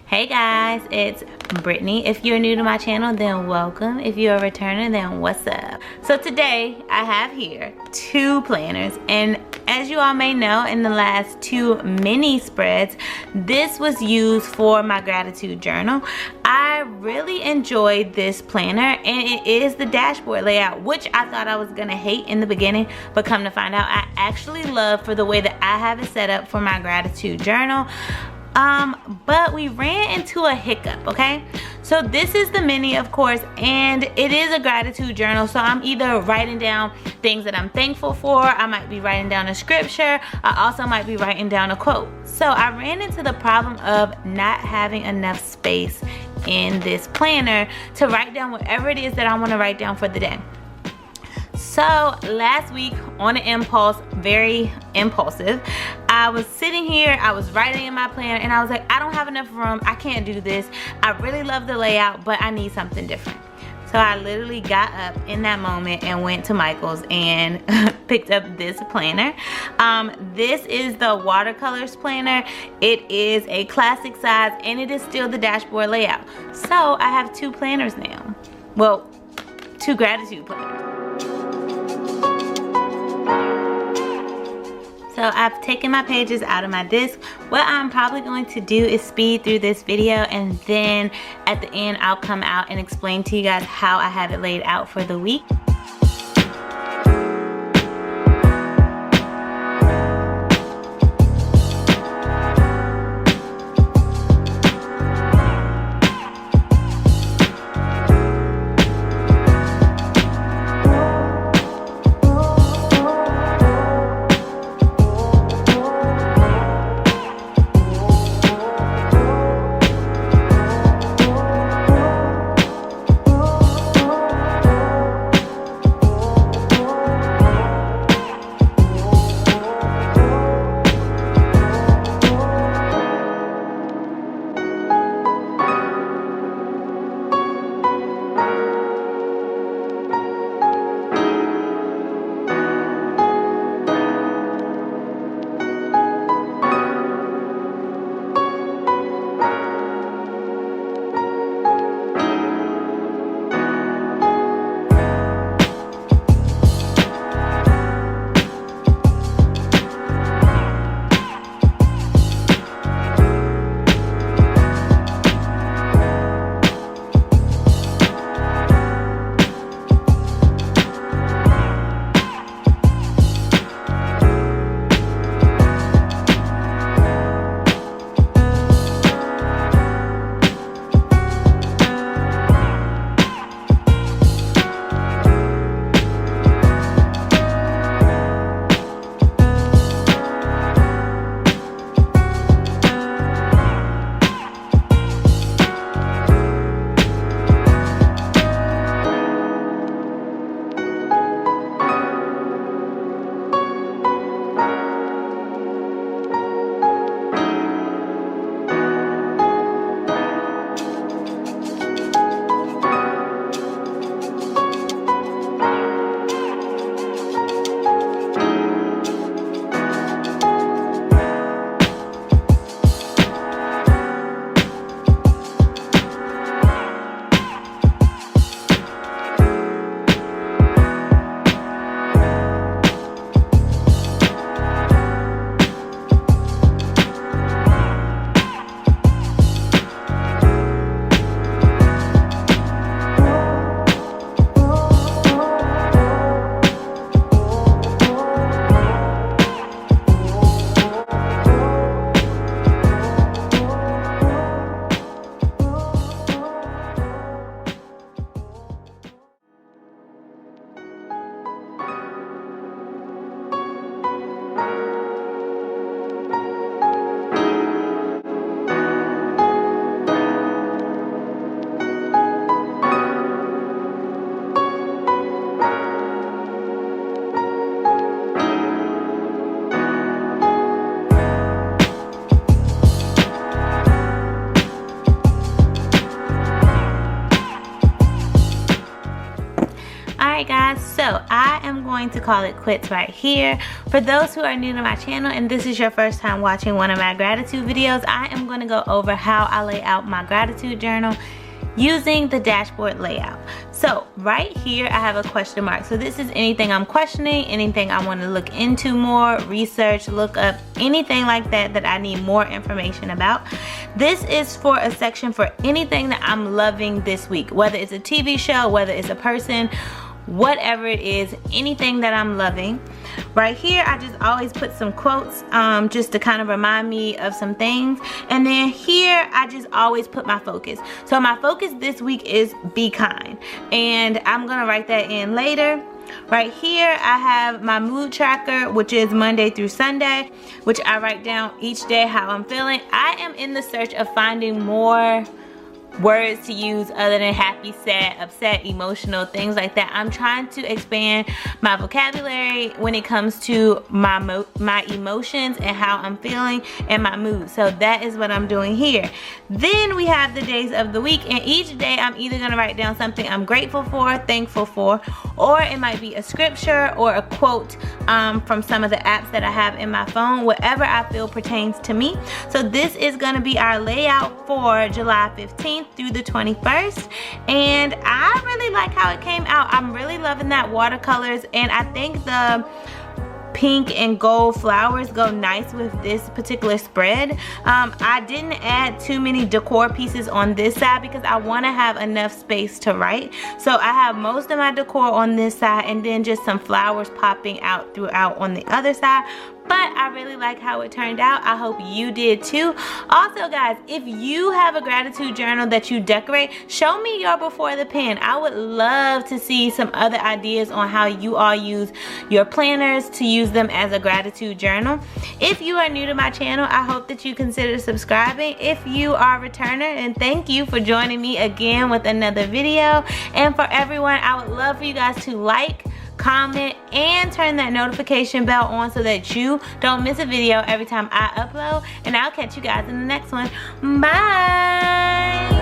Hey guys, it's Brittany. If you're new to my channel, then welcome. If you're a returner, then what's up? So today I have here 2 planners, and as you all may know, in the last 2 mini spreads, this was used for my gratitude journal. I really enjoyed this planner, and it is the dashboard layout, which I thought I was gonna hate in the beginning, but come to find out I actually love for the way that I have it set up for my gratitude journal. But we ran into a hiccup, okay? So this is the mini, of course, and it is a gratitude journal, so I'm either writing down things that I'm thankful for, I might be writing down a scripture, I also might be writing down a quote. So I ran into the problem of not having enough space in this planner to write down whatever it is that I want to write down for the day. So last week, on an impulse, very impulsive, I was sitting here, I was writing in my planner, and I was like, I don't have enough room, I can't do this. I really love the layout, but I need something different. So I literally got up in that moment and went to Michael's and picked up this planner. This is the watercolors planner. It is a classic size, and it is still the dashboard layout. So I have 2 planners now. Well, 2 gratitude planners. So I've taken my pages out of my disc. What I'm probably going to do is speed through this video, and then at the end I'll come out and explain to you guys how I have it laid out for the week. Alright guys, so I am going to call it quits right here. For those who are new to my channel and this is your first time watching one of my gratitude videos, I am going to go over how I lay out my gratitude journal using the dashboard layout. So right here I have a question mark. So this is anything I'm questioning, anything I want to look into more, research, look up, anything like that that I need more information about. This is for a section for anything that I'm loving this week, whether it's a TV show, whether it's a person, whatever it is, anything that I'm loving. Right here I just always put some quotes just to kind of remind me of some things, and then here I just always put my focus. So my focus this week is be kind, and I'm gonna write that in later. Right here I have my mood tracker, which is Monday through Sunday, which I write down each day how I'm feeling. I am in the search of finding more words to use other than happy, sad, upset, emotional, things like that. I'm trying to expand my vocabulary when it comes to my emotions and how I'm feeling and my mood. So that is what I'm doing here. Then we have the days of the week, and each day I'm either going to write down something I'm grateful for, thankful for, or it might be a scripture or a quote from some of the apps that I have in my phone, whatever I feel pertains to me. So this is going to be our layout for July 15th through the 21st, and I really like how it came out. I'm really loving that watercolors, and I think the pink and gold flowers go nice with this particular spread. I didn't add too many decor pieces on this side because I want to have enough space to write. So I have most of my decor on this side and then just some flowers popping out throughout on the other side. But I really like how it turned out. I hope you did too. Also guys, if you have a gratitude journal that you decorate, show me your before the pen. I would love to see some other ideas on how you all use your planners to use them as a gratitude journal. If you are new to my channel, I hope that you consider subscribing. If you are a returner, and thank you for joining me again with another video. And for everyone, I would love for you guys to like, comment, and turn that notification bell on so that you don't miss a video every time I upload. And I'll catch you guys in the next one. Bye.